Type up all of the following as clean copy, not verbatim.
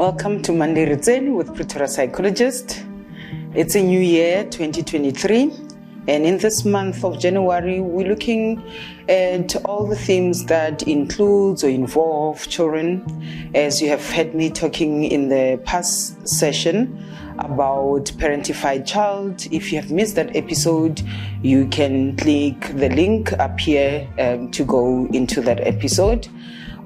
Welcome to Monday Re Tsene with Pretoria Psychologists. It's a new year, 2023, and in this month of January, we're looking at all the themes that includes or involve children. As you have heard me talking in the past session about parentified child. If you have missed that episode, you can click the link up here to go into that episode.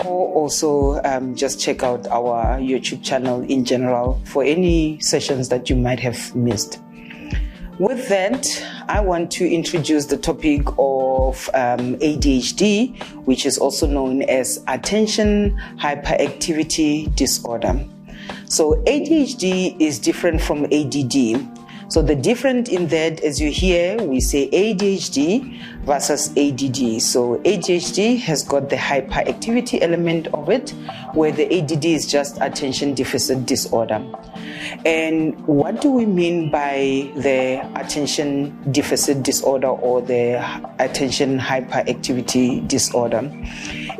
Or also just check out our YouTube channel in general for any sessions that you might have missed. With that, I want to introduce the topic of ADHD, which is also known as Attention Hyperactivity Disorder. So ADHD is different from ADD. So the difference in that, as you hear, we say ADHD versus ADD. So ADHD has got the hyperactivity element of it, where the ADD is just attention deficit disorder. And what do we mean by the attention deficit disorder or the attention hyperactivity disorder?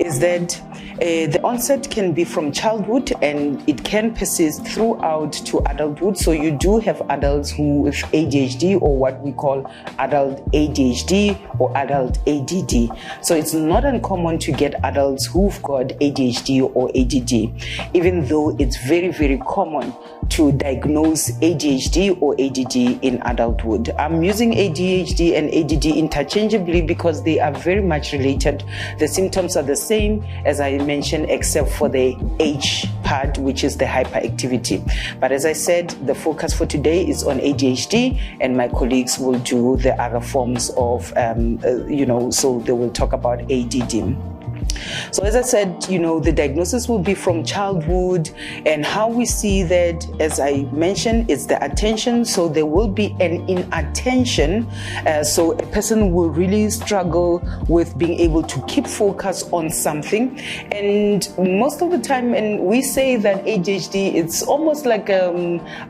Is that the onset can be from childhood and it can persist throughout to adulthood. So you do have adults who with ADHD, or what we call adult ADHD or adult ADD. So it's not uncommon to get adults who've got ADHD or ADD, even though it's very, very common to diagnose ADHD or ADD in adulthood. I'm using ADHD and ADD interchangeably because they are very much related. The symptoms are the same, as I mentioned, except for the H part, which is the hyperactivity. But as I said, the focus for today is on ADHD, and my colleagues will do the other forms of, so they will talk about ADD. So as I said, the diagnosis will be from childhood, and how we see that, as I mentioned, it's the attention. So there will be an inattention. So a person will really struggle with being able to keep focus on something. And most of the time, and we say that ADHD, it's almost like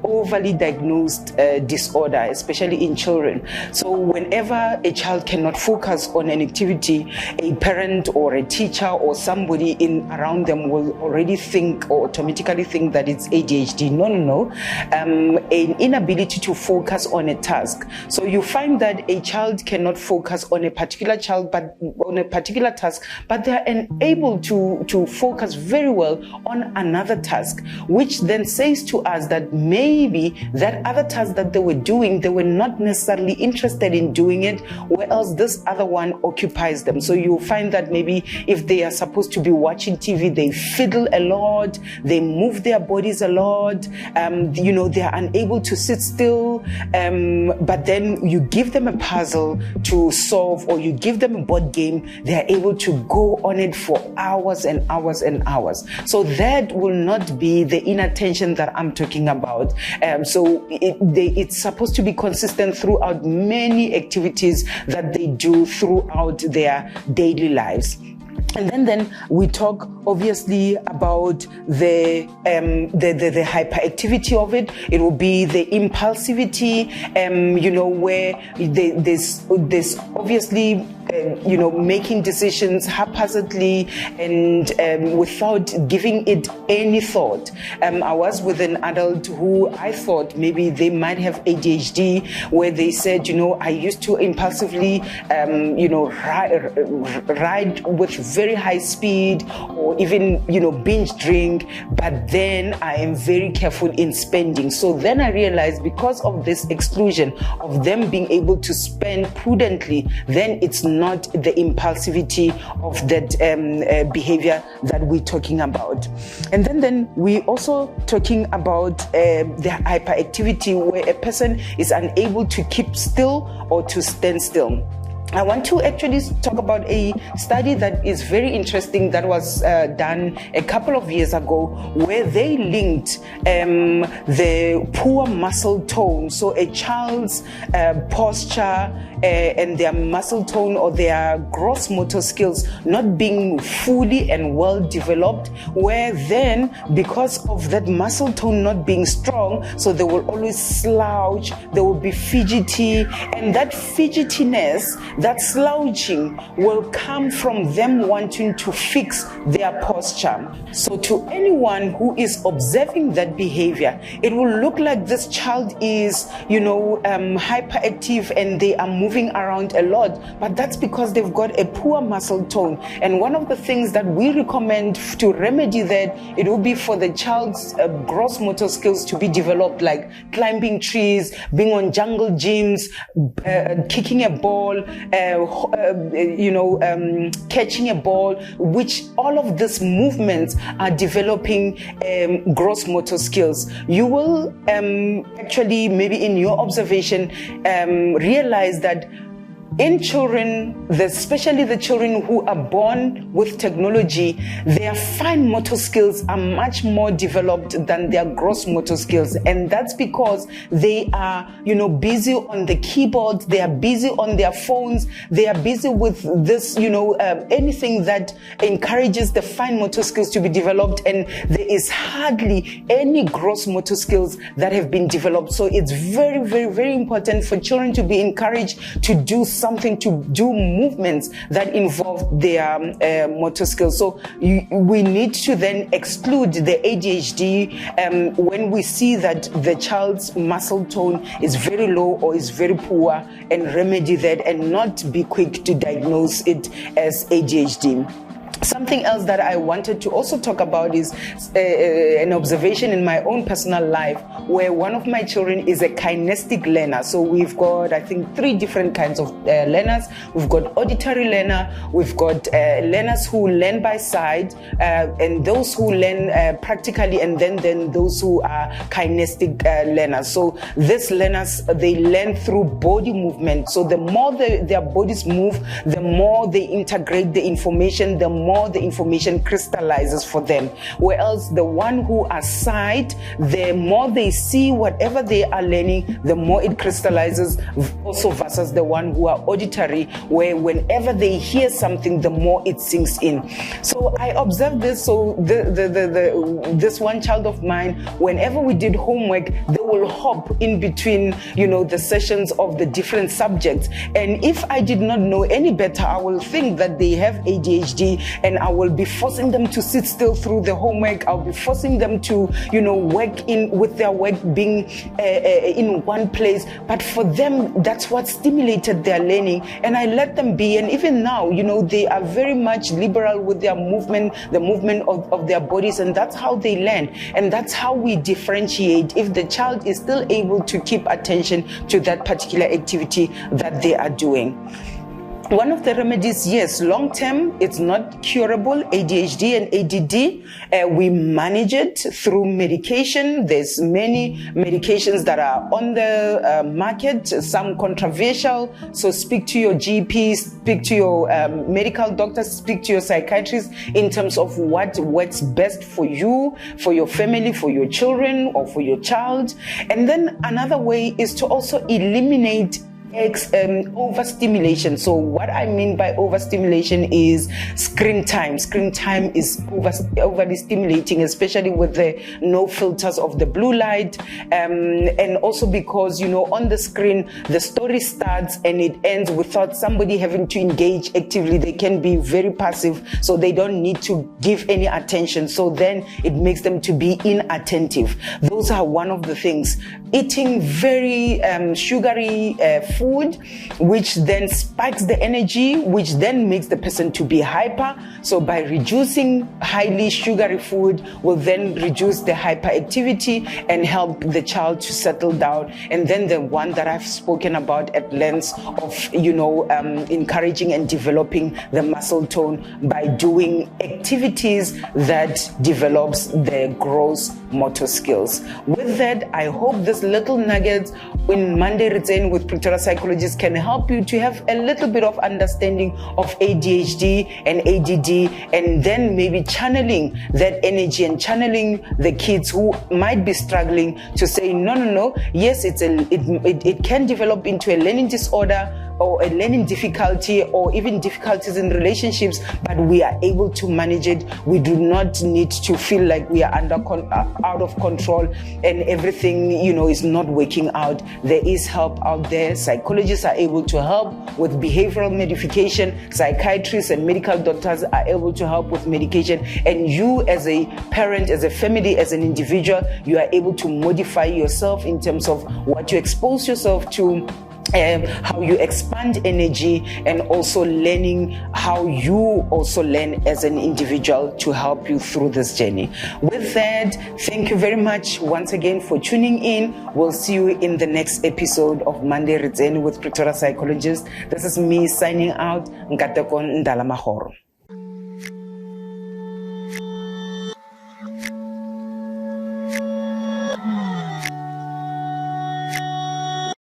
overly diagnosed disorder, especially in children. So whenever a child cannot focus on an activity, a parent or a teacher or somebody around them will already think or automatically think that it's ADHD. No. An inability to focus on a task. So you find that a child cannot focus on a particular task, but they are unable to focus very well on another task, which then says to us that maybe that other task that they were doing, they were not necessarily interested in doing it, or else this other one occupies them. So you find that maybe if they are supposed to be watching TV, they fiddle a lot, they move their bodies a lot, they are unable to sit still, but then you give them a puzzle to solve, or you give them a board game, they are able to go on it for hours and hours and hours. So that will not be the inattention that I'm talking about. So it's supposed to be consistent throughout many activities that they do throughout their daily lives. And then we talk obviously about the hyperactivity of it. It will be the impulsivity, where there's obviously making decisions haphazardly and without giving it any thought. I was with an adult who I thought maybe they might have ADHD, where they said, I used to impulsively, ride with very high speed, or even, binge drink, but then I am very careful in spending. So then I realized, because of this exclusion of them being able to spend prudently, then it's not the impulsivity of that behavior that we're talking about. And then we also talking about the hyperactivity, where a person is unable to keep still or to stand still. I want to actually talk about a study that is very interesting that was done a couple of years ago, where they linked the poor muscle tone, so a child's posture and their muscle tone or their gross motor skills not being fully and well developed, where then because of that muscle tone not being strong, so they will always slouch, they will be fidgety, and that fidgetiness that slouching will come from them wanting to fix their posture. So to anyone who is observing that behavior, it will look like this child is, hyperactive and they are moving around a lot, but that's because they've got a poor muscle tone. And one of the things that we recommend to remedy that, it will be for the child's gross motor skills to be developed, like climbing trees, being on jungle gyms, kicking a ball, catching a ball, which all of these movements are developing gross motor skills. You will actually, maybe in your observation, realize that in children, especially the children who are born with technology, their fine motor skills are much more developed than their gross motor skills. And that's because they are, busy on the keyboard, they are busy on their phones, they are busy with this, anything that encourages the fine motor skills to be developed. And there is hardly any gross motor skills that have been developed. So it's very, very, very important for children to be encouraged to do something, to do movements that involve their motor skills. So we need to then exclude the ADHD when we see that the child's muscle tone is very low or is very poor, and remedy that and not be quick to diagnose it as ADHD. Something else that I wanted to also talk about is an observation in my own personal life, where one of my children is a kinestic learner. So we've got, I think, 3 different kinds of learners. We've got auditory learner, we've got learners who learn by sight, and those who learn practically, and then those who are kinestic learners. So these learners, they learn through body movement. So the more their bodies move, the more they integrate the information, the more the information crystallizes for them. Whereas the one who are sight, the more they see whatever they are learning, the more it crystallizes, also versus the one who are auditory, where whenever they hear something, the more it sinks in. So I observed this. So this one child of mine, whenever we did homework, they will hop in between, the sessions of the different subjects. And if I did not know any better, I will think that they have ADHD, and I will be forcing them to sit still through the homework. I'll be forcing them to, work in with their work being in one place. But for them, that's what stimulated their learning. And I let them be. And even now, they are very much liberal with their movement, the movement of their bodies. And that's how they learn. And that's how we differentiate if the child is still able to keep attention to that particular activity that they are doing. One of the remedies, yes, long term, it's not curable, ADHD and ADD. We manage it through medication. There's many medications that are on the market, some controversial. So speak to your GP, speak to your medical doctor, speak to your psychiatrist in terms of what works best for you, for your family, for your children, or for your child. And then another way is to also eliminate overstimulation. So what I mean by overstimulation is screen time. Screen time is overly stimulating, especially with the no filters of the blue light, and also because on the screen the story starts and it ends without somebody having to engage actively. They can be very passive, so they don't need to give any attention, so then it makes them to be inattentive. Those are one of the things. Eating very sugary food, which then spikes the energy, which then makes the person to be hyper. So by reducing highly sugary food will then reduce the hyperactivity and help the child to settle down. And then the one that I've spoken about at length of, encouraging and developing the muscle tone by doing activities that develops their gross motor skills. With that, I hope this little nuggets in Monday Re Tsene with Pretoria Psychologists can help you to have a little bit of understanding of ADHD and ADD, and then maybe channeling that energy and channeling the kids who might be struggling to say, no, yes, it can develop into a learning disorder, or a learning difficulty or even difficulties in relationships, but we are able to manage it. We do not need to feel like we are out of control and everything, is not working out. There is help out there. Psychologists are able to help with behavioral modification. Psychiatrists and medical doctors are able to help with medication. And you as a parent, as a family, as an individual, you are able to modify yourself in terms of what you expose yourself to, how you expand energy, and also learning how you also learn as an individual to help you through this journey. With that, thank you very much once again for tuning in. We'll see you in the next episode of Monday Re Tsene with Pretoria Psychologists. This is me signing out. Ndala-Magoro.